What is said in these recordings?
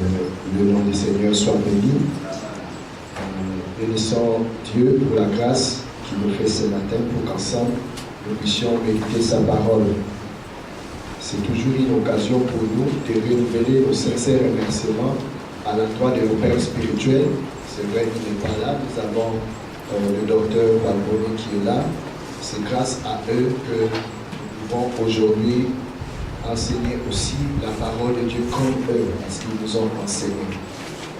Que le nom du Seigneur soit béni. Bénissons Dieu pour la grâce qu'il nous fait ce matin pour qu'ensemble nous puissions méditer sa parole. C'est toujours une occasion pour nous de renouveler nos sincères remerciements à l'endroit de nos pères spirituels. C'est vrai qu'il n'est pas là, nous avons le docteur Balboni qui est là. C'est grâce à eux que nous pouvons aujourd'hui enseigner aussi la parole de Dieu comme eux, parce qu'ils nous ont enseigné.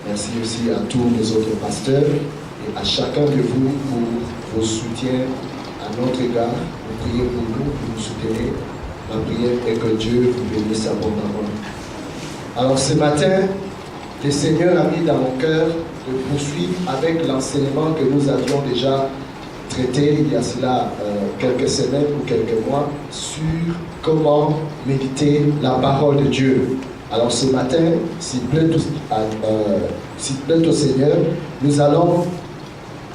Merci aussi à tous les autres pasteurs et à chacun de vous pour vos soutiens à notre égard. Vous priez pour nous, pour nous soutenir. Ma prière est que Dieu vous bénisse abondamment. Alors ce matin, le Seigneur a mis dans mon cœur de poursuivre avec l'enseignement que nous avions déjà traité il y a cela quelques semaines ou quelques mois sur comment méditer la parole de Dieu. Alors ce matin, s'il plaît au Seigneur, nous allons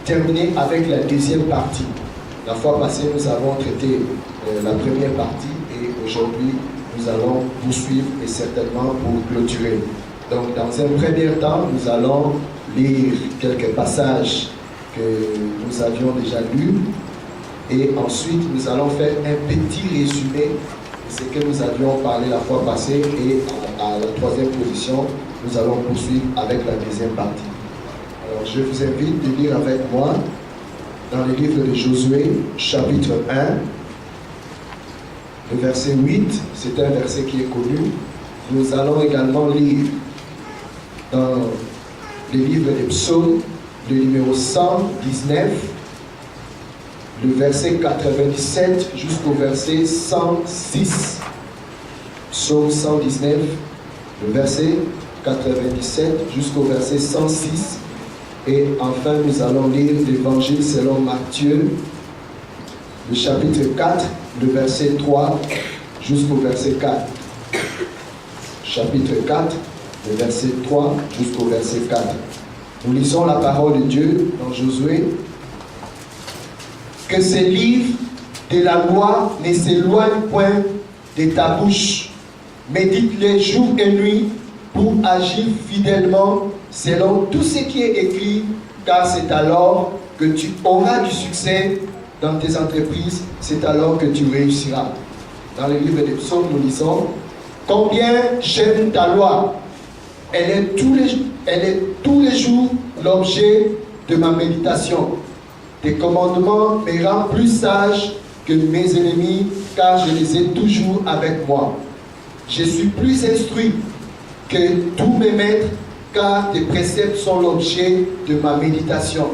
terminer avec la deuxième partie. La fois passée, nous avons traité la première partie et aujourd'hui, nous allons poursuivre et certainement pour clôturer. Donc dans un premier temps, nous allons lire quelques passages que nous avions déjà lus et ensuite nous allons faire un petit résumé de ce que nous avions parlé la fois passée et à la troisième position, nous allons poursuivre avec la deuxième partie. Alors je vous invite de lire avec moi dans le livre de Josué, chapitre 1, le verset 8, c'est un verset qui est connu. Nous allons également lire dans le livre des psaumes, le numéro 119, le verset 97 jusqu'au verset 106. Psaume 119, le verset 97 jusqu'au verset 106. Et enfin, nous allons lire l'évangile selon Matthieu, le chapitre 4, le verset 3 jusqu'au verset 4. Chapitre 4, le verset 3 jusqu'au verset 4. Nous lisons la parole de Dieu dans Josué. Que ces livres de la loi ne s'éloignent point de ta bouche. Médite-les jour et nuit pour agir fidèlement selon tout ce qui est écrit, car c'est alors que tu auras du succès dans tes entreprises, c'est alors que tu réussiras. Dans le livre des psaumes, nous lisons: combien j'aime ta loi, elle est tous les jours l'objet de ma méditation. Tes commandements me rendent plus sage que mes ennemis, car je les ai toujours avec moi. Je suis plus instruit que tous mes maîtres, car tes préceptes sont l'objet de ma méditation.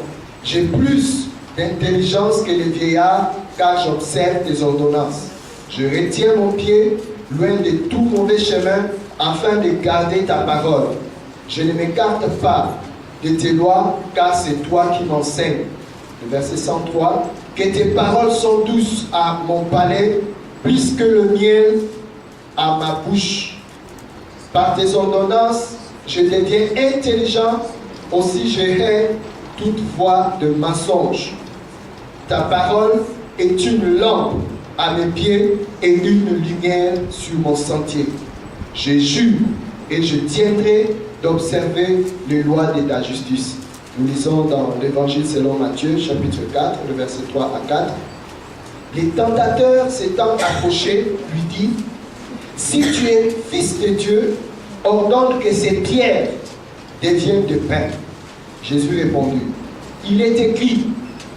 J'ai plus d'intelligence que les vieillards, car j'observe tes ordonnances. Je retiens mon pied loin de tout mauvais chemin, afin de garder ta parole. Je ne m'écarte pas de tes lois, car c'est toi qui m'enseignes. Le verset 103, que tes paroles sont douces à mon palais, plus que le miel à ma bouche. Par tes ordonnances, je deviens intelligent, aussi je hais toute voie de mensonge. Ta parole est une lampe à mes pieds et une lumière sur mon sentier. Je jure et je tiendrai d'observer les lois de ta justice. Nous lisons dans l'évangile selon Matthieu, chapitre 4, le verset 3 à 4. Les tentateurs s'étant approchés, lui dit: si tu es fils de Dieu, ordonne que ces pierres deviennent de pain. Jésus répondit: il est écrit,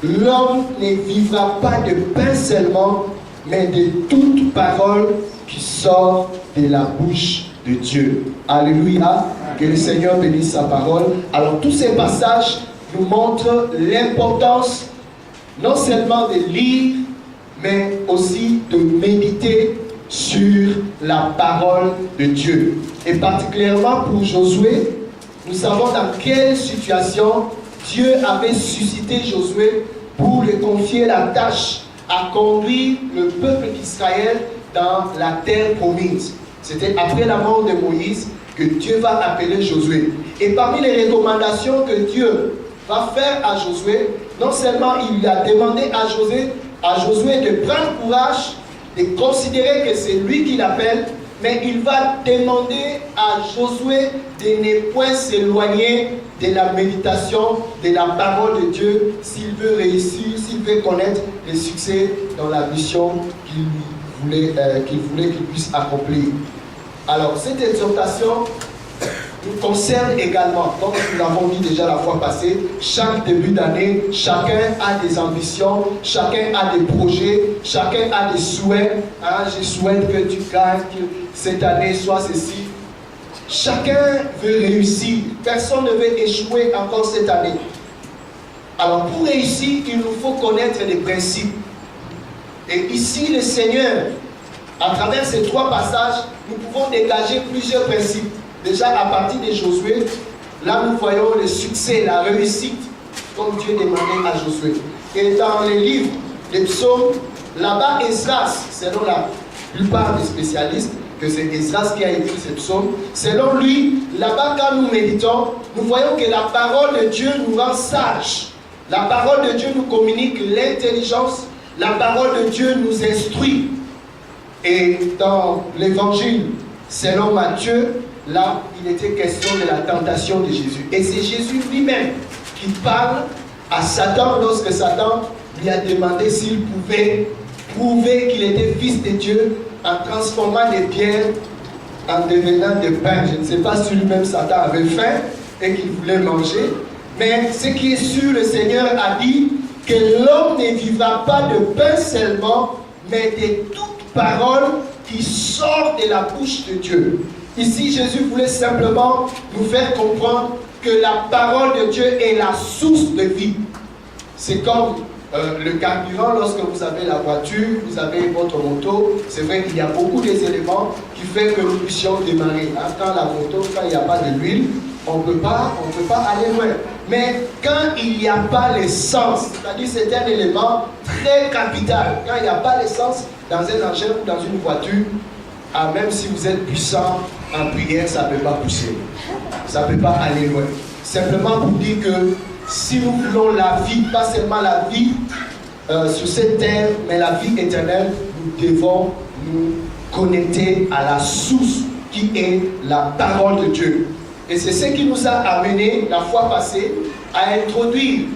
l'homme ne vivra pas de pain seulement, mais de toute parole qui sort de la bouche de Dieu. Alléluia. Que le Seigneur bénisse sa parole. Alors tous ces passages nous montrent l'importance non seulement de lire, mais aussi de méditer sur la parole de Dieu. Et particulièrement pour Josué, nous savons dans quelle situation Dieu avait suscité Josué pour lui confier la tâche à conduire le peuple d'Israël dans la terre promise. C'était après la mort de Moïse que Dieu va appeler Josué. Et parmi les recommandations que Dieu va faire à Josué, non seulement il lui a demandé à Josué de prendre courage, de considérer que c'est lui qui l'appelle, mais il va demander à Josué de ne point s'éloigner de la méditation, de la parole de Dieu, s'il veut réussir, s'il veut connaître le succès dans la mission qu'il voulait qu'il puisse accomplir. Alors, cette exhortation nous concerne également, comme nous l'avons dit déjà la fois passée. Chaque début d'année, chacun a des ambitions, chacun a des projets, chacun a des souhaits. Je souhaite que tu gagnes, que cette année soit ceci. Chacun veut réussir, personne ne veut échouer encore cette année. Alors pour réussir, il nous faut connaître les principes. Et ici, le Seigneur, à travers ces 3 passages, nous pouvons dégager plusieurs principes. Déjà à partir de Josué, là nous voyons le succès, la réussite, comme Dieu demandait à Josué. Et dans les livres, les psaumes, là-bas, Esdras, selon la plupart des spécialistes, que c'est Esdras qui a écrit ces psaumes, selon lui, là-bas quand nous méditons, nous voyons que la parole de Dieu nous rend sages. La parole de Dieu nous communique l'intelligence, la parole de Dieu nous instruit. Et dans l'évangile, selon Matthieu, là, il était question de la tentation de Jésus. Et c'est Jésus lui-même qui parle à Satan lorsque Satan lui a demandé s'il pouvait prouver qu'il était fils de Dieu en transformant des pierres en devenant des pains. Je ne sais pas si lui-même Satan avait faim et qu'il voulait manger. Mais ce qui est sûr, le Seigneur a dit que l'homme ne vivra pas de pain seulement, mais de toute parole qui sort de la bouche de Dieu. Ici, Jésus voulait simplement nous faire comprendre que la parole de Dieu est la source de vie. C'est comme le carburant, lorsque vous avez la voiture, vous avez votre moto, c'est vrai qu'il y a beaucoup d'éléments qui font que nous puissions démarrer. Quand la moto, quand il n'y a pas de l'huile, on ne peut pas aller loin. Mais quand il n'y a pas l'essence, c'est-à-dire c'est un élément très capital. Quand il n'y a pas l'essence dans un engin ou dans une voiture, même si vous êtes puissant en prière, ça ne peut pas pousser. Ça ne peut pas aller loin. Simplement pour dire que si nous voulons la vie, pas seulement la vie sur cette terre, mais la vie éternelle, nous devons nous connecter à la source qui est la parole de Dieu. Et c'est ce qui nous a amené la fois passée à introduire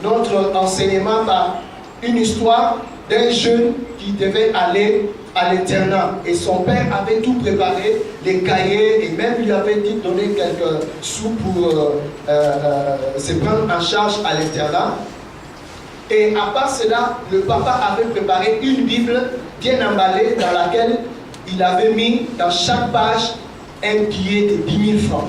notre enseignement par une histoire d'un jeune qui devait aller à l'internat. Et son père avait tout préparé, les cahiers, et même lui avait dit de donner quelques sous pour se prendre en charge à l'internat. Et à part cela, le papa avait préparé une Bible bien emballée dans laquelle il avait mis dans chaque page un billet de 10 000 francs.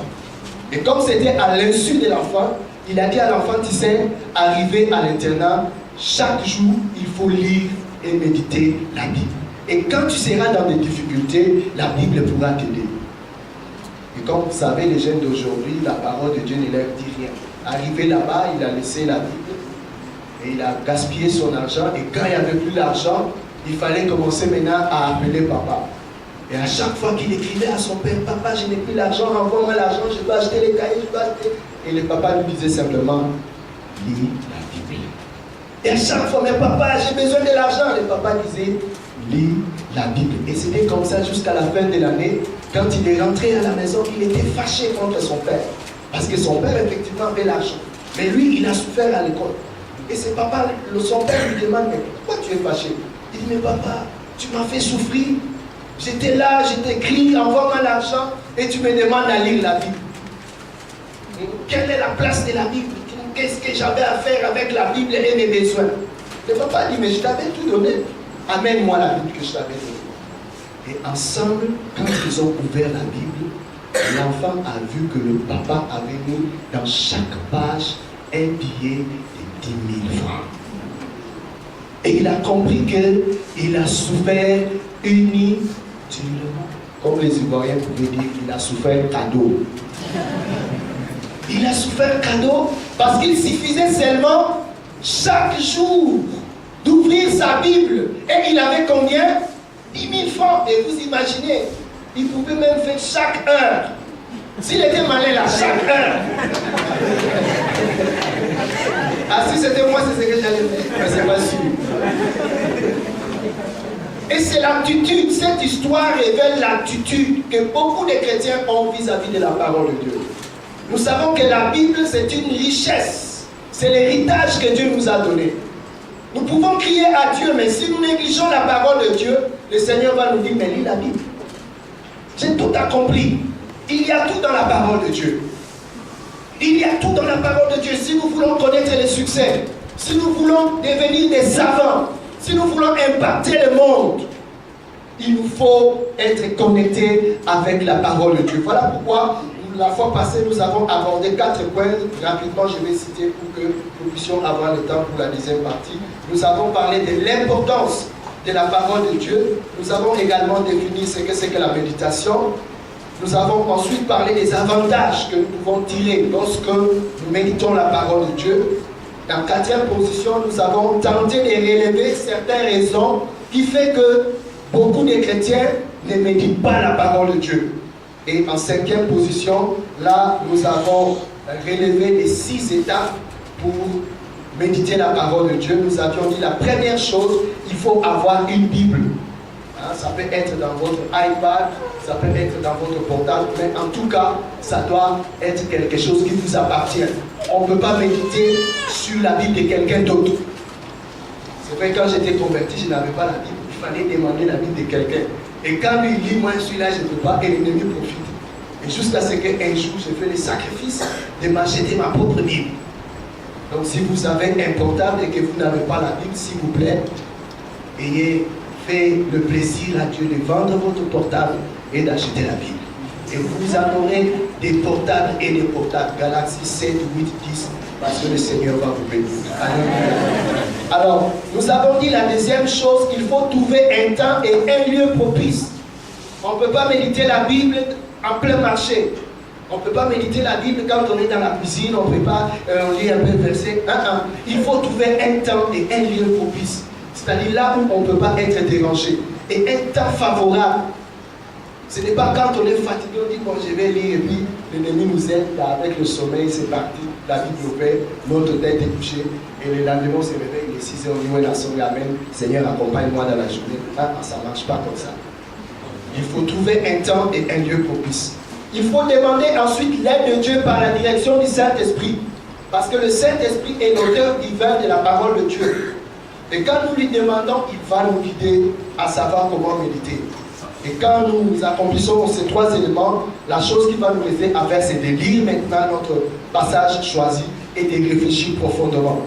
Et comme c'était à l'insu de l'enfant, il a dit à l'enfant, tu sais, arrivé à l'internat, chaque jour, il faut lire et méditer la Bible. Et quand tu seras dans des difficultés, la Bible pourra t'aider. Et comme vous savez, les jeunes d'aujourd'hui, la parole de Dieu ne leur dit rien. Arrivé là-bas, il a laissé la Bible et il a gaspillé son argent. Et quand il n'y avait plus d'argent, il fallait commencer maintenant à appeler papa. Et à chaque fois qu'il écrivait à son père, papa, je n'ai plus l'argent, renvoie-moi l'argent, je dois acheter les cahiers, je dois acheter. Et le papa lui disait simplement, lis la Bible. Et à chaque fois, mais papa, j'ai besoin de l'argent. Le papa disait, lis la Bible. Et c'était comme ça jusqu'à la fin de l'année. Quand il est rentré à la maison, il était fâché contre son père. Parce que son père, effectivement, avait l'argent. Mais lui, il a souffert à l'école. Et son père lui demande, mais pourquoi tu es fâché? Il dit, mais papa, tu m'as fait souffrir. J'étais là, je t'écris, envoie-moi l'argent et tu me demandes à lire la Bible. Quelle est la place de la Bible? Qu'est-ce que j'avais à faire avec la Bible et mes besoins? Le papa dit, mais je t'avais tout donné. Amène-moi la Bible que je t'avais donnée. Et ensemble, quand ils ont ouvert la Bible, l'enfant a vu que le papa avait mis dans chaque page un billet de 10 000 francs. Et il a compris qu'il a souffert inutilement. Comme les Ivoiriens pouvaient dire, il a souffert cadeau. Il a souffert cadeau parce qu'il suffisait seulement chaque jour d'ouvrir sa Bible. Et il avait combien? 10 000 francs. Et vous imaginez, il pouvait même faire chaque heure. S'il était malin là, chaque heure. Ah, si c'était moi, c'est ce que j'allais faire. Mais c'est pas sûr. Et c'est l'attitude, cette histoire révèle l'attitude que beaucoup de chrétiens ont vis-à-vis de la parole de Dieu. Nous savons que la Bible, c'est une richesse. C'est l'héritage que Dieu nous a donné. Nous pouvons crier à Dieu, mais si nous négligeons la parole de Dieu, le Seigneur va nous dire, mais lis la Bible. J'ai tout accompli. Il y a tout dans la parole de Dieu. Il y a tout dans la parole de Dieu. Si nous voulons connaître le succès, si nous voulons devenir des savants, si nous voulons impacter le monde, il nous faut être connectés avec la parole de Dieu. Voilà pourquoi la fois passée, nous avons abordé 4 points. Rapidement, je vais citer pour que nous puissions avoir le temps pour la deuxième partie. Nous avons parlé de l'importance de la parole de Dieu. Nous avons également défini ce que c'est que la méditation. Nous avons ensuite parlé des avantages que nous pouvons tirer lorsque nous méditons la parole de Dieu. En 4e position, nous avons tenté de relever certaines raisons qui font que beaucoup de chrétiens ne méditent pas la parole de Dieu. Et en 5e position, là, nous avons relevé les 6 étapes pour méditer la parole de Dieu. Nous avions dit la première chose, il faut avoir une Bible. Ça peut être dans votre iPad, ça peut être dans votre portable, mais en tout cas, ça doit être quelque chose qui vous appartient. On ne peut pas méditer sur la Bible de quelqu'un d'autre. C'est vrai, quand j'étais converti, je n'avais pas la Bible. Il fallait demander la Bible de quelqu'un. Et quand lui lit, moi celui-là, je ne peux pas, et l'ennemi profite. Et jusqu'à ce qu'un jour, je fais le sacrifice de m'acheter ma propre Bible. Donc si vous avez un portable et que vous n'avez pas la Bible, s'il vous plaît, ayez fait le plaisir à Dieu de vendre votre portable et d'acheter la Bible. Et vous en aurez des portables et des portables Galaxy 7, 8, 10, parce que le Seigneur va vous bénir. Alors, nous avons dit la deuxième chose, il faut trouver un temps et un lieu propice. On ne peut pas méditer la Bible en plein marché. On ne peut pas méditer la Bible quand on est dans la cuisine, on ne peut pas lire un peu le verset. Il faut trouver un temps et un lieu propice. C'est-à-dire là où on ne peut pas être dérangé. Et un temps favorable. Ce n'est pas quand on est fatigué, on dit bon je vais lire et puis l'ennemi nous aide avec le sommeil, c'est parti, la Bible opère, notre tête est couchée et le lendemain on se réveille, il est 6h, on dit la somme, amen, Seigneur accompagne-moi dans la journée. Ça ne marche pas comme ça. Il faut trouver un temps et un lieu propice. Il faut demander ensuite l'aide de Dieu par la direction du Saint-Esprit. Parce que le Saint-Esprit est l'auteur divin de la parole de Dieu. Et quand nous lui demandons, il va nous guider à savoir comment méditer. Et quand nous accomplissons ces 3 éléments, la chose qui va nous aider à faire, c'est de lire maintenant notre passage choisi et de réfléchir profondément.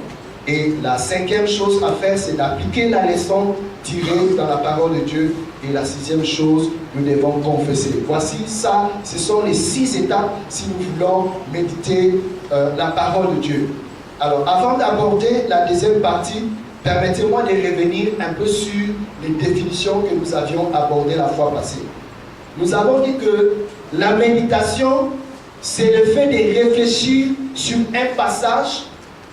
Et la 5e chose à faire, c'est d'appliquer la leçon tirée dans la parole de Dieu. Et la 6e chose, nous devons confesser. Voici ça, ce sont les 6 étapes si nous voulons méditer la parole de Dieu. Alors, avant d'aborder la deuxième partie, permettez-moi de revenir un peu sur les définitions que nous avions abordées la fois passée. Nous avons dit que la méditation, c'est le fait de réfléchir sur un passage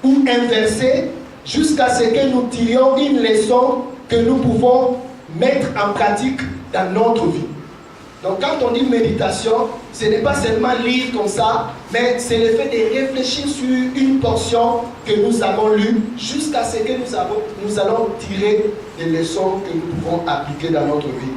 ou un verset jusqu'à ce que nous tirions une leçon que nous pouvons mettre en pratique dans notre vie. Donc quand on dit méditation, ce n'est pas seulement lire comme ça, mais c'est le fait de réfléchir sur une portion que nous avons lue jusqu'à ce que nous allons tirer des leçons que nous pouvons appliquer dans notre vie.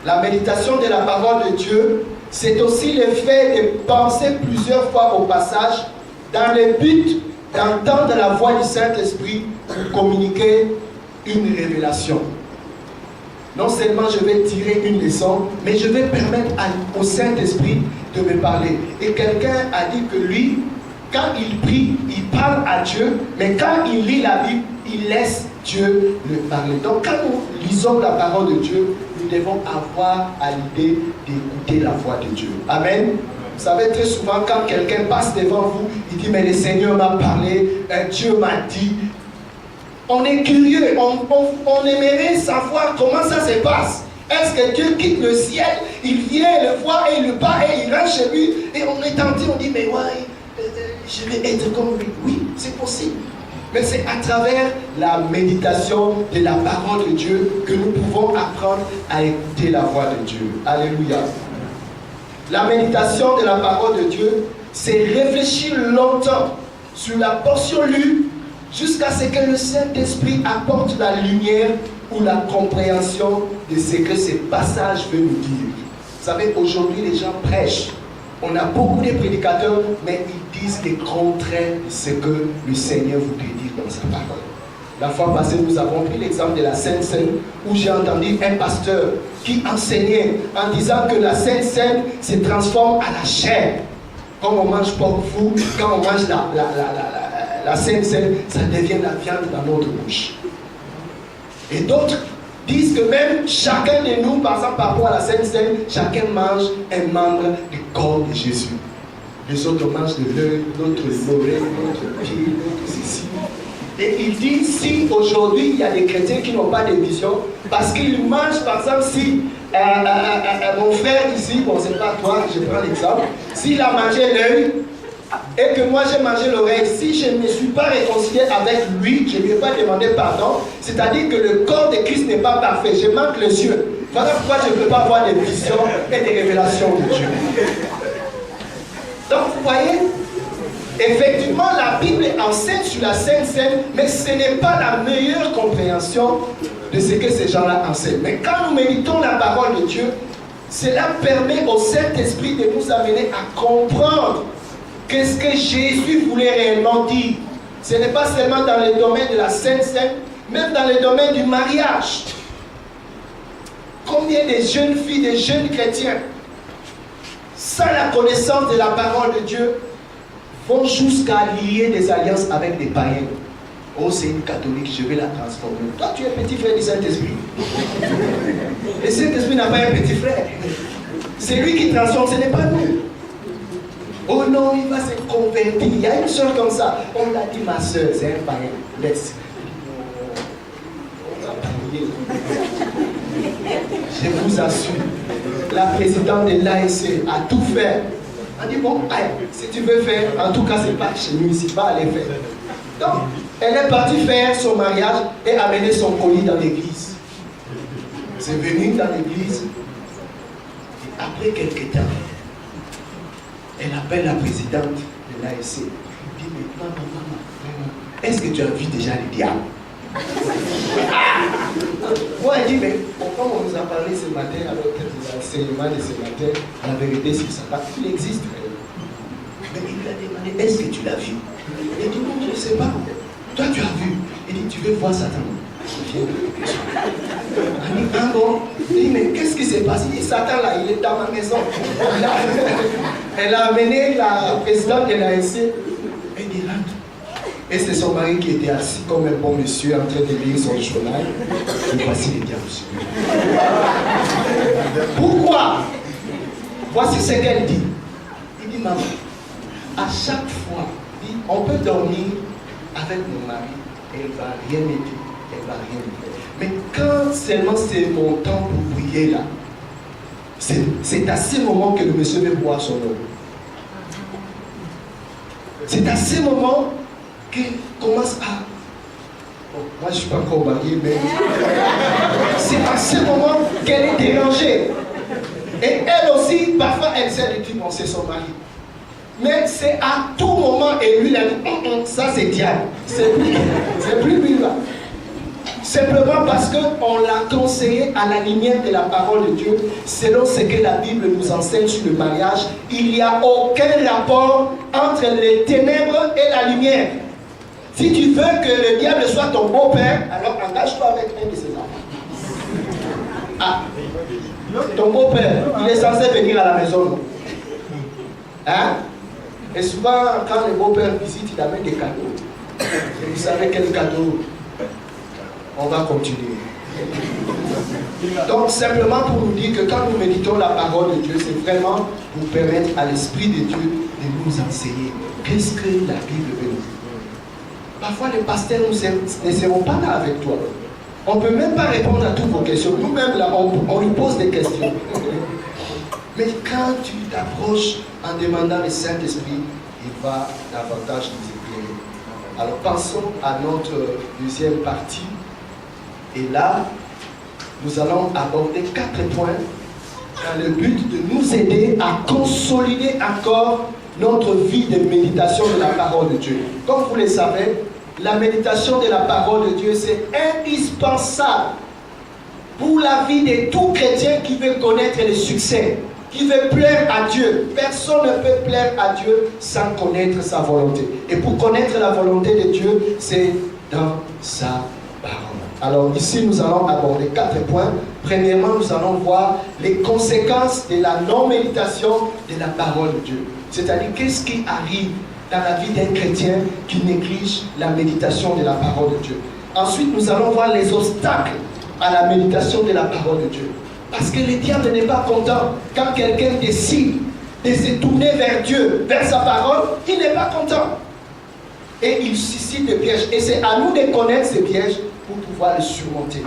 La méditation de la parole de Dieu, c'est aussi le fait de penser plusieurs fois au passage dans le but d'entendre la voix du Saint-Esprit pour communiquer une révélation. Non seulement je vais tirer une leçon, mais je vais permettre au Saint-Esprit de me parler. Et quelqu'un a dit que lui, quand il prie, il parle à Dieu, mais quand il lit la Bible, il laisse Dieu le parler. Donc quand nous lisons la parole de Dieu, nous devons avoir à l'idée d'écouter la voix de Dieu. Amen. Vous savez, très souvent, quand quelqu'un passe devant vous, il dit, mais le Seigneur m'a parlé, Dieu m'a dit. On est curieux, on aimerait savoir comment ça se passe. Est-ce que Dieu quitte le ciel, il vient le voir et il le bat et il rentre chez lui et on est tenté, on dit mais ouais, je vais être comme lui. Oui, c'est possible. Mais c'est à travers la méditation de la parole de Dieu que nous pouvons apprendre à écouter la voix de Dieu. Alléluia. La méditation de la parole de Dieu, c'est réfléchir longtemps sur la portion lue jusqu'à ce que le Saint-Esprit apporte la lumière ou la compréhension de ce que ce passage veut nous dire. Vous savez, aujourd'hui, les gens prêchent. On a beaucoup de prédicateurs, mais ils disent le contraire de ce que le Seigneur voudrait dire dans sa parole. La fois passée, nous avons pris l'exemple de la Sainte Seine, où j'ai entendu un pasteur qui enseignait en disant que la Sainte Seine se transforme à la chair. Quand on mange porc-fou, quand on mange la Sainte Seine, ça devient la viande dans notre bouche. Et d'autres disent que même chacun de nous, par exemple par rapport à la Sainte Seine, chacun mange un membre du corps de Jésus. Les autres mangent de l'œil, d'autres l'oreille, d'autres le pied, d'autres ceci. Et il dit, si aujourd'hui il y a des chrétiens qui n'ont pas de vision, parce qu'ils mangent, par exemple, si mon frère ici, bon c'est pas toi, je prends l'exemple, s'il a mangé l'œil, et que moi j'ai mangé l'oreille, si je ne me suis pas réconcilié avec lui, je ne lui ai pas demandé pardon, c'est-à-dire que le corps de Christ n'est pas parfait, je manque les yeux. Voilà pourquoi je ne peux pas avoir des visions et des révélations de Dieu. Donc vous voyez, effectivement la Bible enseigne sur la Sainte Seine, mais ce n'est pas la meilleure compréhension de ce que ces gens-là enseignent. Mais quand nous méditons la parole de Dieu, cela permet au Saint-Esprit de nous amener à comprendre qu'est-ce que Jésus voulait réellement dire. Ce n'est pas seulement dans le domaine de la Sainte Seine, même dans le domaine du mariage. Combien de jeunes filles, de jeunes chrétiens, sans la connaissance de la parole de Dieu, vont jusqu'à lier des alliances avec des païens. Oh, c'est une catholique, je vais la transformer. Toi, tu es petit frère du Saint-Esprit. Le Saint-Esprit n'a pas un petit frère. C'est lui qui transforme, ce n'est pas nous. Oh non, il va se convertir. Il y a une soeur comme ça. On l'a dit, ma soeur, c'est un païen. Laisse. On va prier. Je vous assure, la présidente de l'ASC a tout fait. Elle dit, bon, allez, si tu veux faire, en tout cas, c'est pas chez nous ici, pas aller faire. Donc, elle est partie faire son mariage et amener son colis dans l'église. C'est venu dans l'église. Et après quelques temps, elle appelle la présidente de l'ASC. Elle dit, mais maman, est-ce que tu as vu déjà le diable? Moi, elle dit, mais pourquoi on nous a parlé ce matin alors que les enseignements de ce matin, la vérité sur ça, il existe. Mais il lui a demandé, est-ce que tu l'as vu? Il dit, non, je ne sais pas. Toi, tu as vu. Il dit, tu veux voir Satan? Elle dit, ah bon? Il dit, mais qu'est-ce qui s'est passé? Il dit, Satan là, il est dans ma maison. Elle a amené la présidente de l'ASC. Elle dit, rentre. Et c'est son mari qui était assis comme un bon monsieur en train de lire son journal. Et voici les diables sur lui. Pourquoi? Voici ce qu'elle dit. Il dit, maman, à chaque fois, on peut dormir avec mon mari, elle ne va rien me dire, elle ne va rien me faire. Mais quand seulement c'est mon temps pour prier là, c'est à ce moment que le monsieur veut boire son eau. C'est à ce moment qu'elle commence à... Bon, moi je ne suis pas encore marié, mais... C'est à ce moment qu'elle est dérangée. Et elle aussi, parfois, elle sait de qui c'est son mari. Mais c'est à tout moment, et lui, il a dit, ça c'est diable. C'est plus lui là. Simplement parce qu'on l'a conseillé à la lumière de la parole de Dieu, selon ce que la Bible nous enseigne sur le mariage, il n'y a aucun rapport entre les ténèbres et la lumière. Si tu veux que le diable soit ton beau-père, alors engage-toi avec un de ses enfants. Ah, ton beau-père, il est censé venir à la maison. Hein? Et souvent, quand le beau-père visite, il amène des cadeaux. Et vous savez quel cadeau? On va continuer. Donc, simplement pour nous dire que quand nous méditons la parole de Dieu, c'est vraiment pour permettre à l'Esprit de Dieu de nous enseigner qu'est-ce que la Bible veut nous dire. Parfois, les pasteurs ne seront pas là avec toi. On ne peut même pas répondre à toutes vos questions. Nous-mêmes, là, on lui pose des questions. Mais quand tu t'approches en demandant le Saint-Esprit, il va davantage nous éclairer. Alors pensons à notre deuxième partie. Et là, nous allons aborder 4 points dans le but de nous aider à consolider encore notre vie de méditation de la parole de Dieu. Comme vous le savez, la méditation de la parole de Dieu, c'est indispensable pour la vie de tout chrétien qui veut connaître le succès, qui veut plaire à Dieu. Personne ne peut plaire à Dieu sans connaître sa volonté. Et pour connaître la volonté de Dieu, c'est dans sa parole. Alors ici, nous allons aborder 4 points. Premièrement, nous allons voir les conséquences de la non-méditation de la parole de Dieu. C'est-à-dire, qu'est-ce qui arrive dans la vie d'un chrétien qui néglige la méditation de la parole de Dieu. Ensuite, nous allons voir les obstacles à la méditation de la parole de Dieu. Parce que le diable n'est pas content. Quand quelqu'un décide de se tourner vers Dieu, vers sa parole, il n'est pas content. Et il suscite des pièges. Et c'est à nous de connaître ces pièges pour pouvoir les surmonter.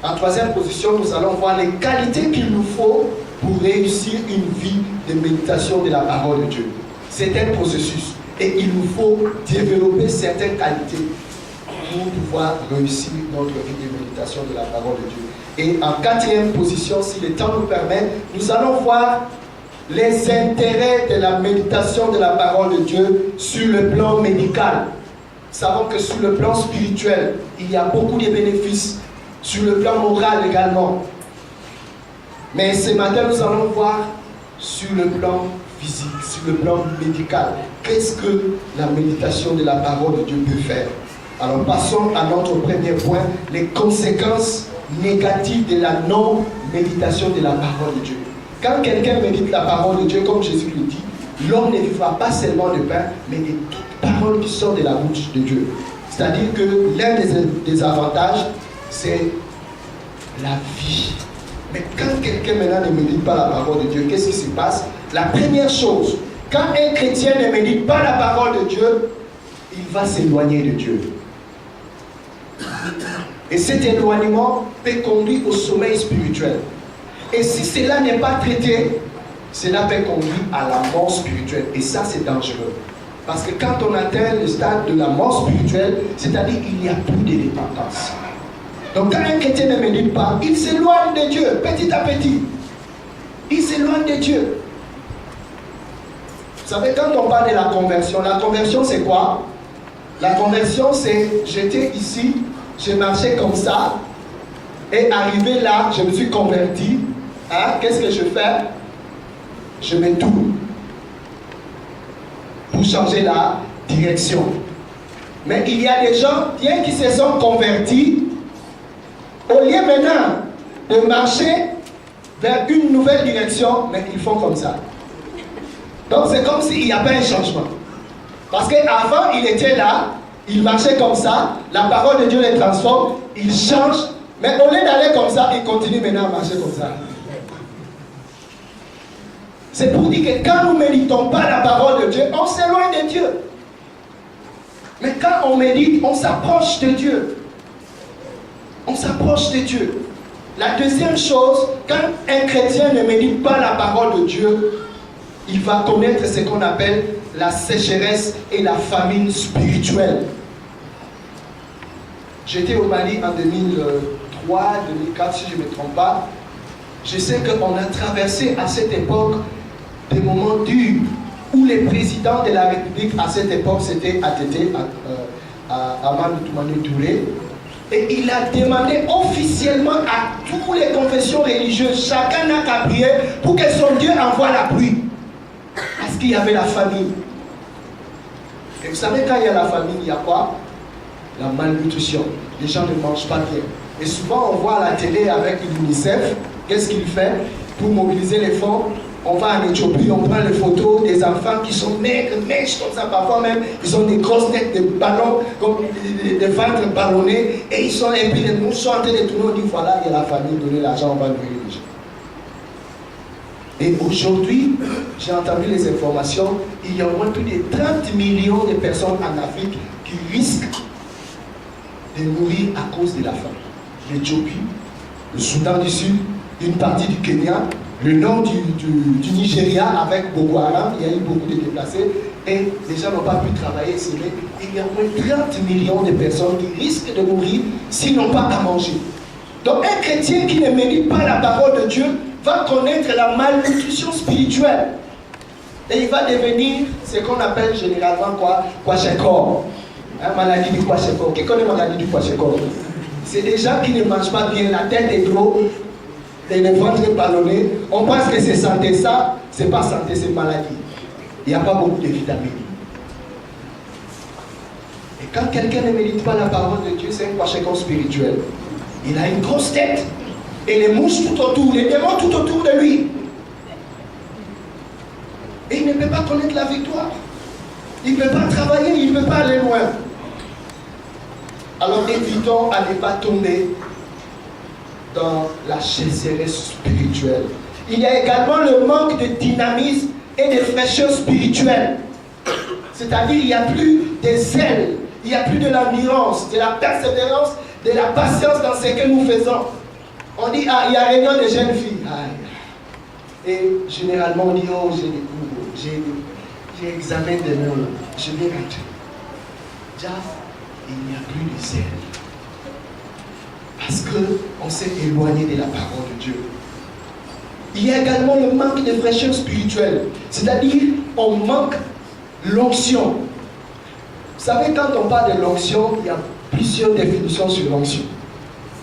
En troisième position, nous allons voir les qualités qu'il nous faut pour réussir une vie de méditation de la parole de Dieu. C'est un processus. Et il nous faut développer certaines qualités pour pouvoir réussir notre vie de méditation de la parole de Dieu. Et en quatrième position, si le temps nous permet, nous allons voir les intérêts de la méditation de la parole de Dieu sur le plan médical. Nous savons que sur le plan spirituel, il y a beaucoup de bénéfices. Sur le plan moral également. Mais ce matin, nous allons voir sur le plan physique, sur le plan médical. Qu'est-ce que la méditation de la parole de Dieu peut faire? Alors passons à notre premier point, les conséquences négatives de la non-méditation de la parole de Dieu. Quand quelqu'un médite la parole de Dieu, comme Jésus le dit, l'homme ne vivra pas seulement de pain, mais de toute parole qui sort de la bouche de Dieu. C'est-à-dire que l'un des avantages, c'est la vie. Mais quand quelqu'un maintenant ne médite pas la parole de Dieu, qu'est-ce qui se passe? La première chose, quand un chrétien ne médite pas la parole de Dieu, il va s'éloigner de Dieu. Et cet éloignement peut conduire au sommeil spirituel. Et si cela n'est pas traité, cela peut conduire à la mort spirituelle. Et ça, c'est dangereux. Parce que quand on atteint le stade de la mort spirituelle, c'est-à-dire qu'il n'y a plus de dépendance. Donc quand un chrétien ne médite pas, il s'éloigne de Dieu, petit à petit. Il s'éloigne de Dieu. Vous savez, quand on parle de la conversion c'est quoi? La conversion c'est, j'étais ici, je marchais comme ça, et arrivé là, je me suis converti. Hein? Qu'est-ce que je fais? Je me tourne pour changer la direction. Mais il y a des gens, bien qu'ils se sont convertis, au lieu maintenant de marcher vers une nouvelle direction, mais ils font comme ça. Donc c'est comme s'il n'y a pas un changement. Parce qu'avant, il était là, il marchait comme ça, la parole de Dieu les transforme, il change, mais au lieu d'aller comme ça, il continue maintenant à marcher comme ça. C'est pour dire que quand nous ne méditons pas la parole de Dieu, on s'éloigne de Dieu. Mais quand on médite, on s'approche de Dieu. On s'approche de Dieu. La deuxième chose, quand un chrétien ne médite pas la parole de Dieu, il va connaître ce qu'on appelle la sécheresse et la famine spirituelle. J'étais au Mali en 2003, 2004, si je ne me trompe pas. Je sais qu'on a traversé à cette époque des moments durs où les présidents de la République à cette époque, c'était ATT, Amadou Toumani Touré, et il a demandé officiellement à toutes les confessions religieuses, chacun n'a qu'à prier pour que son Dieu envoie la pluie. Parce qu'il y avait la famine. Et vous savez, quand il y a la famine, il y a quoi? La malnutrition. Les gens ne mangent pas bien. Et souvent, on voit à la télé avec l'UNICEF, qu'est-ce qu'il fait? Pour mobiliser les fonds, on va en Éthiopie, on prend les photos des enfants qui sont maigres, mèches comme ça, parfois même, ils ont des grosses têtes de ballons, comme des ventres ballonnés, et ils sont, et puis les mouches sont en train de tourner, on dit voilà, il y a la famille, donnez l'argent, on va nourrir les gens. Et aujourd'hui, j'ai entendu les informations, il y a au moins plus de 30 millions de personnes en Afrique qui risquent de mourir à cause de la faim. L'Éthiopie, le Soudan du Sud, une partie du Kenya, le nord du Nigeria avec Boko Haram, il y a eu beaucoup de déplacés et les gens n'ont pas pu travailler, s'aimer. Il y a au moins 30 millions de personnes qui risquent de mourir s'ils n'ont pas à manger. Donc un chrétien qui ne médite pas la parole de Dieu va connaître la malnutrition spirituelle. Et il va devenir ce qu'on appelle généralement quoi? Kwashiorkor. Maladie du Kwashiorkor. Qui connaît la maladie du Kwashiorkor? C'est des gens qui ne mangent pas bien, la tête est grosse, le ventre est ballonné. On pense que c'est santé. Ça, c'est pas santé, c'est maladie. Il n'y a pas beaucoup de vitamines. Et quand quelqu'un ne médite pas la parole de Dieu, c'est un conséquence spirituel. Il a une grosse tête. Et les mouches tout autour, les démons tout autour de lui. Et il ne peut pas connaître la victoire. Il ne peut pas travailler, il ne peut pas aller loin. Alors évitons à ne pas tomber dans la sécheresse spirituelle. Il y a également le manque de dynamisme et de fraîcheur spirituelle. C'est-à-dire il n'y a plus des zèles, il n'y a plus de l'endurance, de la persévérance, de la patience dans ce que nous faisons. On dit, ah, il y a réunion de jeunes filles. Et généralement on dit, oh, j'ai des cours, j'ai examen demain, je vais rentrer. Déjà, il n'y a plus de zèle. Parce qu'on s'est éloigné de la parole de Dieu. Il y a également le manque de fraîcheur spirituelle. C'est-à-dire, on manque l'onction. Vous savez, quand on parle de l'onction, il y a plusieurs définitions sur l'onction.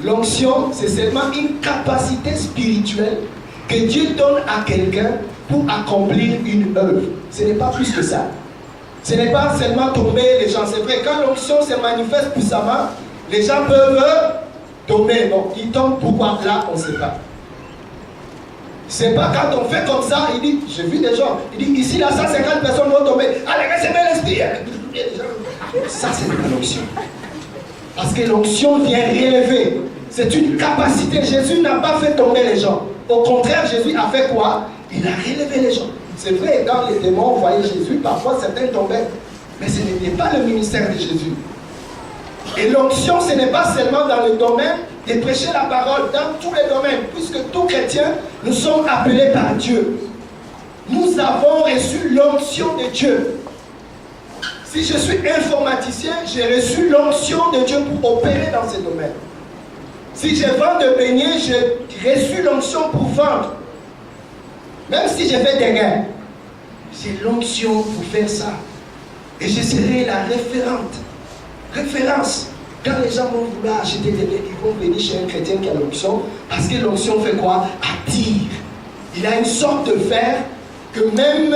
L'onction, c'est seulement une capacité spirituelle que Dieu donne à quelqu'un pour accomplir une œuvre. Ce n'est pas plus que ça. Ce n'est pas seulement tomber les gens. C'est vrai, quand l'onction se manifeste puissamment, les gens peuvent tomber. Donc, ils tombent pourquoi là, on ne sait pas. C'est pas quand on fait comme ça, il dit, j'ai vu des gens, il dit, ici, là, 150 personnes vont tomber. Allez, recevez l'esprit. Ça, c'est pas l'onction. Parce que l'onction vient relever. C'est une capacité. Jésus n'a pas fait tomber les gens. Au contraire, Jésus a fait quoi? Il a relevé les gens. C'est vrai, quand les démons voyaient Jésus, parfois certains tombaient. Mais ce n'était pas le ministère de Jésus. Et l'onction, ce n'est pas seulement dans le domaine de prêcher la parole, dans tous les domaines, puisque tous chrétiens, nous sommes appelés par Dieu. Nous avons reçu l'onction de Dieu. Si je suis informaticien, j'ai reçu l'onction de Dieu pour opérer dans ce domaine. Si je vends de beignets, j'ai reçu l'onction pour vendre. Même si je fais des gains, j'ai l'onction pour faire ça. Et je serai la référence. Quand les gens vont vouloir acheter des biens, ils vont venir chez un chrétien qui a l'onction, parce que l'onction fait quoi? Attire. Il a une sorte de fer que même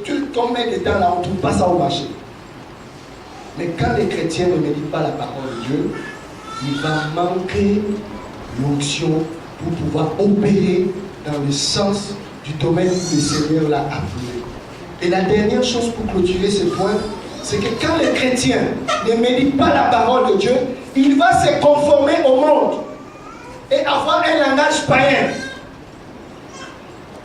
tu combien de temps là, on ne trouve pas ça au marché. Mais quand les chrétiens ne méditent pas la parole de Dieu, il va manquer l'onction pour pouvoir opérer dans le sens du domaine où le Seigneur l'a appelé. Et la dernière chose pour clôturer ce point, c'est que quand le chrétien ne médite pas la parole de Dieu, il va se conformer au monde et avoir un langage païen.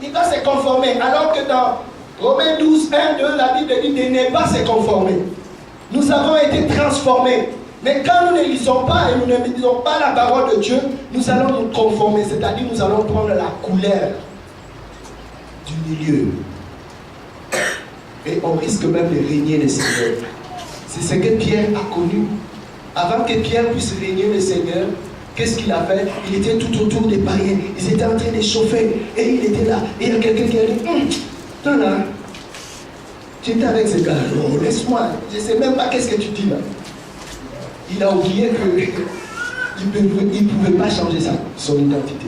Il va se conformer, alors que dans Romains 12, 1, 2, la Bible dit de ne pas se conformer. Nous avons été transformés. Mais quand nous ne lisons pas et nous ne méditons pas la parole de Dieu, nous allons nous conformer, c'est-à-dire nous allons prendre la couleur du milieu. Et on risque même de régner le Seigneur. C'est ce que Pierre a connu. Avant que Pierre puisse régner le Seigneur, qu'est-ce qu'il a fait? Il était tout autour des païens. Ils étaient en train de chauffer. Et il était là. Et il y a quelqu'un qui a dit, toi là, tu étais avec ce gars. Oh, laisse-moi. Je ne sais même pas qu'est-ce que tu dis là. Il a oublié qu'il ne pouvait pas changer son identité.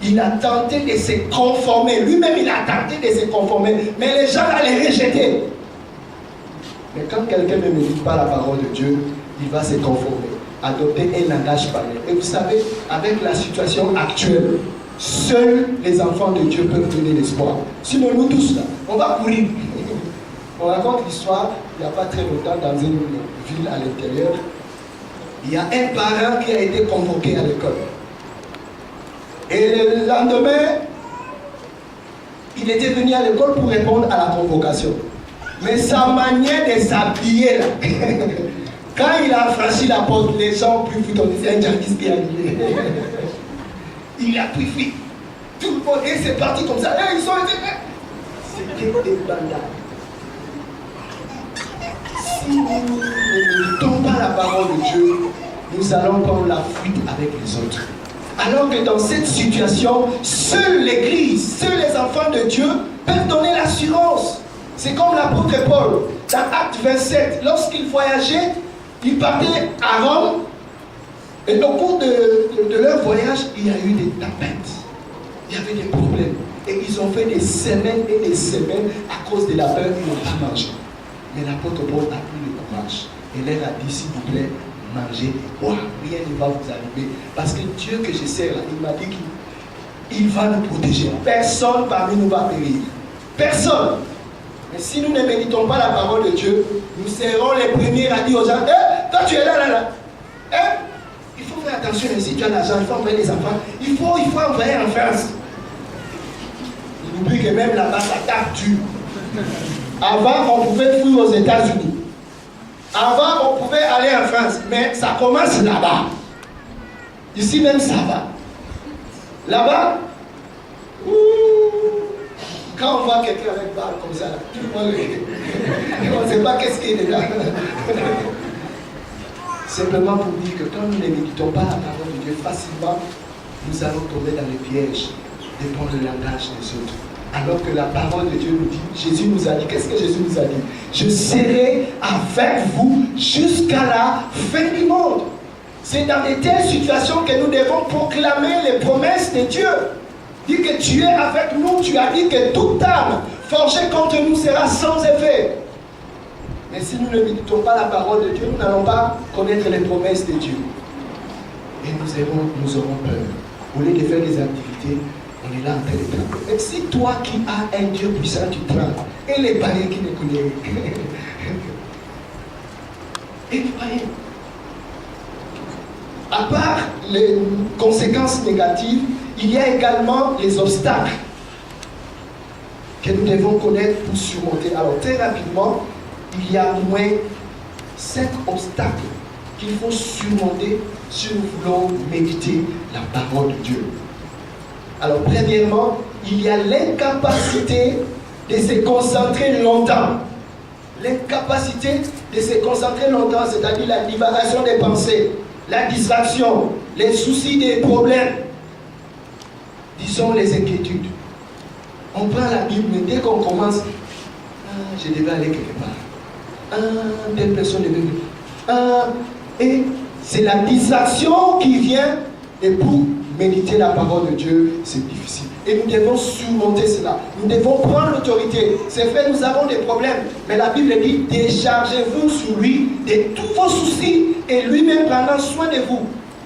Il a tenté de se conformer. Lui-même, il a tenté de se conformer. Mais les gens allaient rejeter. Mais quand quelqu'un ne médite pas la parole de Dieu, il va se conformer, adopter un langage païen. Et vous savez, avec la situation actuelle, seuls les enfants de Dieu peuvent donner l'espoir. Sinon, nous tous, là, on va courir. On raconte l'histoire, il n'y a pas très longtemps, dans une ville à l'intérieur. Il y a un parent qui a été convoqué à l'école. Et le lendemain, il était venu à l'école pour répondre à la convocation. Mais sa manière de s'habiller, là, quand il a franchi la porte, les gens ont pris fuite, on disait un djihadiste qui est arrivé. Il a pris fuite. Tout le monde, et c'est parti comme ça. Et ils sont été. C'était des bandas. Si nous ne méditons pas la parole de Dieu, nous allons prendre la fuite avec les autres. Alors que dans cette situation, seule l'Église, seuls les enfants de Dieu peuvent donner l'assurance. C'est comme l'apôtre Paul, dans Acte 27, lorsqu'il voyageait, il partait à Rome, Et au cours de leur voyage, il y a eu des tempêtes. Il y avait des problèmes. Et ils ont fait des semaines et des semaines à cause de la peur, ils n'ont pas mangé. Mais l'apôtre Paul a eu le courage. Et leur a dit, s'il vous plaît, mangez et boire. Rien ne va vous arriver. Parce que Dieu que je sers là, il m'a dit qu'il va nous protéger. Personne parmi nous va périr. Personne. Mais si nous ne méditons pas la parole de Dieu, nous serons les premiers à dire aux gens, toi tu es là. Il faut faire attention, si tu as l'argent, il faut envoyer les enfants. Il faut envoyer en France. Il oublie que même là-bas, ça tape dur. Avant, on pouvait fuir aux États-Unis. Avant, on pouvait aller en France. Mais ça commence là-bas. Ici même, ça va. Là-bas, quand on voit quelqu'un avec barbe comme ça, tout le monde on ne sait pas qu'est-ce qu'il est là. Simplement pour dire que quand nous ne méditons pas la parole de Dieu facilement, nous allons tomber dans les pièges de prendre le langage des autres. Alors que la parole de Dieu nous dit, Jésus nous a dit, qu'est-ce que Jésus nous a dit? Je serai avec vous jusqu'à la fin du monde. C'est dans de telles situations que nous devons proclamer les promesses de Dieu. Dis que tu es avec nous, tu as dit que toute âme forgée contre nous sera sans effet. Mais si nous ne méditons pas la parole de Dieu, nous n'allons pas connaître les promesses de Dieu. Et nous aurons peur. Au lieu de faire des activités, on est là en train de trembler. Mais si toi qui as un Dieu puissant, tu trembles, et les païens qui ne connaissent rien, et les païens, à part les conséquences négatives, il y a également les obstacles que nous devons connaître pour surmonter. Alors très rapidement, il y a au moins 5 obstacles qu'il faut surmonter si nous voulons méditer la parole de Dieu. Alors premièrement, il y a l'incapacité de se concentrer longtemps. L'incapacité de se concentrer longtemps, c'est-à-dire la divagation des pensées, la distraction, les soucis, des problèmes, disons les inquiétudes. On prend la Bible, mais dès qu'on commence, je devais aller quelque part. Telle personne devait venir. Et c'est la distraction qui vient, et pour méditer la parole de Dieu, c'est difficile. Et nous devons surmonter cela. Nous devons prendre l'autorité. C'est vrai, nous avons des problèmes. Mais la Bible dit, déchargez-vous sur lui de tous vos soucis et lui-même prendra soin de vous.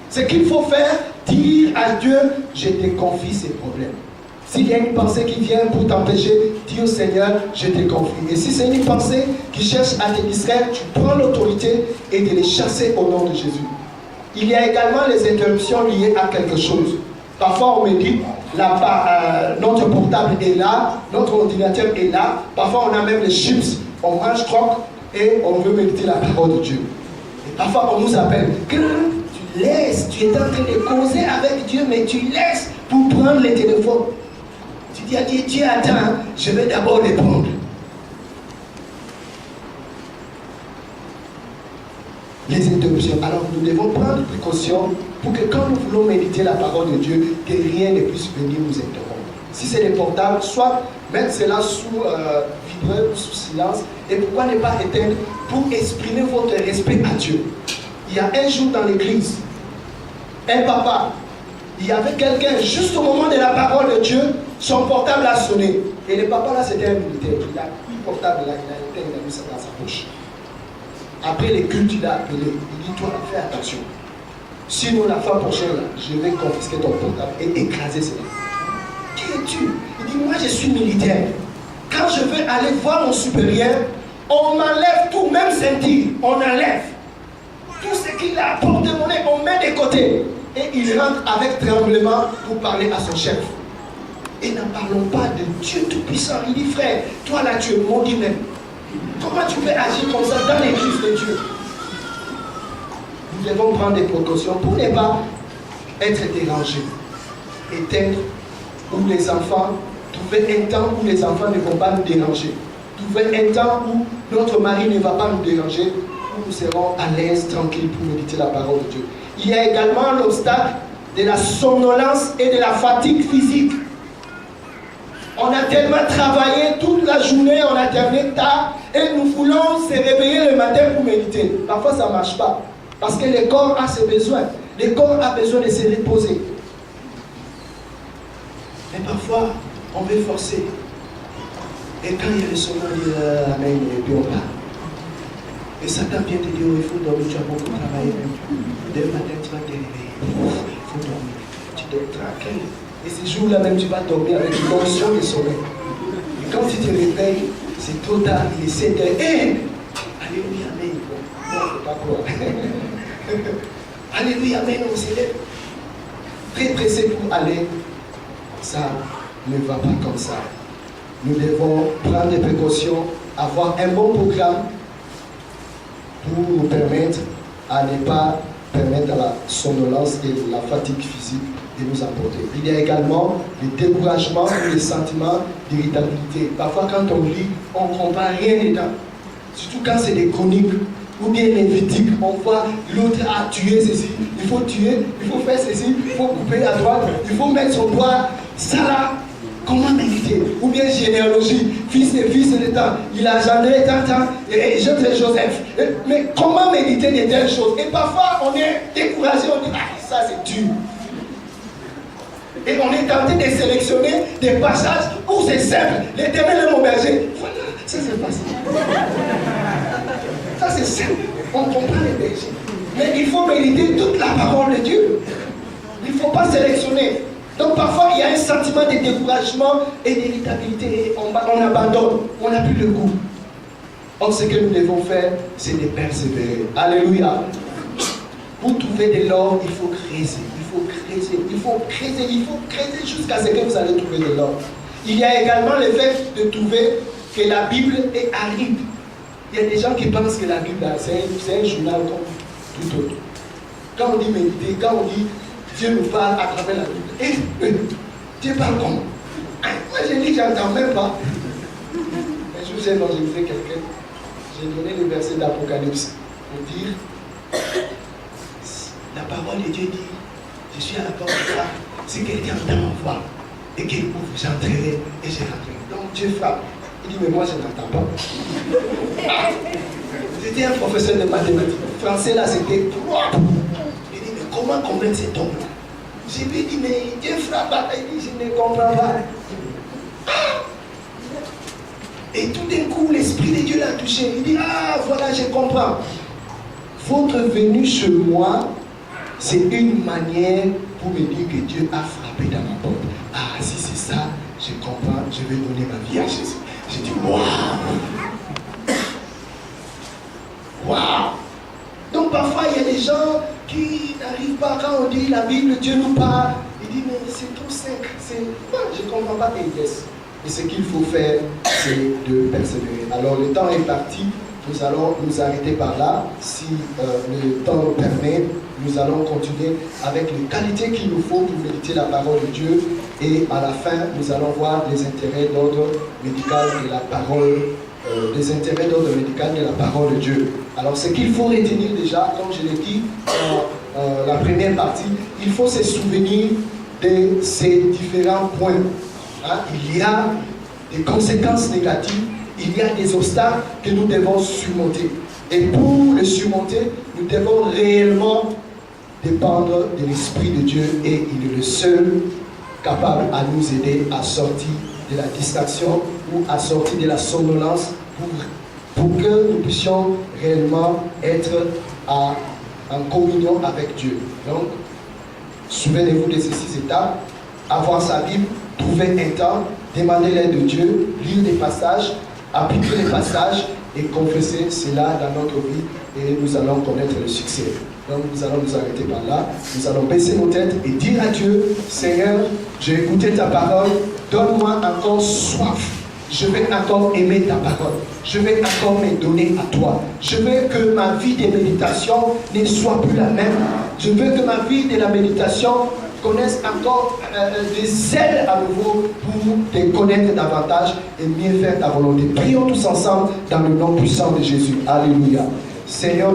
Ce qu'il faut faire, dire à Dieu, je te confie ces problèmes. S'il y a une pensée qui vient pour t'empêcher, dis au Seigneur, je te confie. Et si c'est une pensée qui cherche à te distraire, tu prends l'autorité et de les chasser au nom de Jésus. Il y a également les interruptions liées à quelque chose. Parfois on me dit, notre portable est là, notre ordinateur est là. Parfois on a même les chips, on mange croque et on veut méditer la parole de Dieu. Et parfois on nous appelle, que tu laisses, tu es en train de causer avec Dieu, mais tu laisses pour prendre le téléphone. Tu dis à Dieu, Dieu attends, je vais d'abord répondre. Les interruptions. Alors nous devons prendre précaution pour que quand nous voulons méditer la parole de Dieu, que rien ne puisse venir nous interrompre. Si c'est des portables, soit mettre cela sous vibreur ou sous silence. Et pourquoi ne pas éteindre pour exprimer votre respect à Dieu. Il y a un jour dans l'église, un papa, il y avait quelqu'un, juste au moment de la parole de Dieu, son portable a sonné. Et le papa là, c'était un militaire. Il a pris le portable là, il a éteint, il a mis ça dans sa poche. Après les cultes, il a appelé. Il dit, toi, fais attention. Sinon, la fois prochaine, là, je vais confisquer ton portable et écraser cela. Qui es-tu? Il dit, moi, je suis militaire. Quand je veux aller voir mon supérieur, on m'enlève tout, même ceinture, on enlève. Tout ce qu'il a porte-monnaie, on met de côté. Et il rentre avec tremblement pour parler à son chef. Et n'en parlons pas de Dieu Tout-Puissant. Il dit, frère, toi là, tu es maudit même. Comment tu peux agir comme ça dans l'église de Dieu? Nous devons prendre des précautions pour ne pas être dérangés. Éteindre où les enfants, trouver un temps où les enfants ne vont pas nous déranger. Trouver un temps où notre mari ne va pas nous déranger, où nous serons à l'aise, tranquilles pour méditer la parole de Dieu. Il y a également l'obstacle de la somnolence et de la fatigue physique. On a tellement travaillé toute la journée, on a terminé tard et nous voulons se réveiller le matin pour méditer. Parfois ça ne marche pas parce que le corps a ses besoins. Le corps a besoin de se reposer. Mais parfois, on veut forcer. Et quand il y a le sommeil, on dit Amen, et puis on part. Et Satan vient te dire, il faut dormir, tu as beaucoup travaillé. Demain matin, tu vas te réveiller. Il faut dormir. Tu dors tranquille. Et ce jour-là même, tu vas dormir avec une notion de sommeil. Et quand tu te réveilles, c'est trop tard, il est 7 heures. Hé! Alléluia, Amen. Non, il ne faut pas croire. Alléluia, Amen, on s'élève. Très pressé pour aller. Ça ne va pas comme ça. Nous devons prendre des précautions, avoir un bon programme pour nous permettre à ne pas permettre à la somnolence et la fatigue physique de nous emporter. Il y a également le découragement ou les sentiments d'irritabilité. Parfois, quand on lit, on ne comprend rien dedans. Surtout quand c'est des chroniques ou bien Lévitique, on voit l'autre a tué ceci, il faut tuer, il faut faire ceci, il faut couper à droite, il faut mettre son doigt. Ça là, comment méditer? Ou bien généalogie, fils de temps, il a jamais tant, et je fais Joseph. Mais comment méditer de telles choses? Et parfois on est découragé, on dit ah, ça c'est dur. Et on est tenté de sélectionner des passages où c'est simple. L'Éternel est mon berger. Voilà, ça c'est facile. Ça c'est simple. On comprend les bergers. Mais il faut méditer toute la parole de Dieu. Il ne faut pas sélectionner. Donc parfois il y a un sentiment de découragement et d'irritabilité. On abandonne. On n'a plus le goût. Donc ce que nous devons faire, c'est de persévérer. Alléluia. Pour trouver de l'or, il faut creuser. Il faut creuser jusqu'à ce que vous allez trouver de l'or. Il y a également le fait de trouver que la Bible est aride. Il y a des gens qui pensent que la Bible, c'est un journal comme tout autre. Quand on dit méditer, quand on dit Dieu nous parle à travers la Bible, et Dieu parle comment? Moi je lis, j'entends même pas. Un jour j'ai évangélisé quelqu'un, j'ai donné le verset d'Apocalypse pour dire la parole de Dieu dit je suis à la porte de là. Si quelqu'un entend ma voix et qu'il ouvre, j'entrerai et je rentrerai. Donc Dieu frappe. Il dit, mais moi je n'entends pas. Ah. J'étais un professeur de mathématiques. Français là, c'était propre. Il dit, mais comment convaincre cet homme-là? Je lui ai dit, mais Dieu frappe. Il dit, je ne comprends pas. Ah. Et tout d'un coup, l'Esprit de Dieu l'a touché. Il dit, ah voilà, je comprends. Votre venue chez moi, c'est une manière pour me dire que Dieu a frappé dans ma porte. Ah, si c'est ça, je comprends, je vais donner ma vie à Jésus. J'ai dit, waouh! Waouh! Donc parfois, il y a des gens qui n'arrivent pas, quand on dit la Bible, Dieu nous parle. Il dit, mais c'est trop simple. Je ne comprends pas tes gestes. Et ce qu'il faut faire, c'est de persévérer. Alors, le temps est parti. Nous allons nous arrêter par là. Si le temps nous permet, nous allons continuer avec les qualités qu'il nous faut pour méditer la parole de Dieu. Et à la fin, nous allons voir les intérêts d'ordre médical de la parole, de la parole de Dieu. Alors, ce qu'il faut retenir déjà, comme je l'ai dit dans la première partie, il faut se souvenir de ces différents points. Hein? Il y a des conséquences négatives. Il y a des obstacles que nous devons surmonter. Et pour les surmonter, nous devons réellement dépendre de l'Esprit de Dieu et il est le seul capable à nous aider à sortir de la distraction ou à sortir de la somnolence pour que nous puissions réellement être en communion avec Dieu. Donc, souvenez-vous de ces 6 étapes. Avoir sa Bible, trouver un temps, demander l'aide de Dieu, lire des passages, appliquer les passages et confesser cela dans notre vie et nous allons connaître le succès. Donc nous allons nous arrêter par là, nous allons baisser nos têtes et dire à Dieu, Seigneur, j'ai écouté ta parole, donne-moi encore soif. Je vais encore aimer ta parole. Je vais encore me donner à toi. Je veux que ma vie de méditation ne soit plus la même. Je veux que ma vie de la méditation connaisse encore des ailes à nouveau pour te connaître davantage et mieux faire ta volonté. Prions tous ensemble dans le nom puissant de Jésus. Alléluia. Seigneur.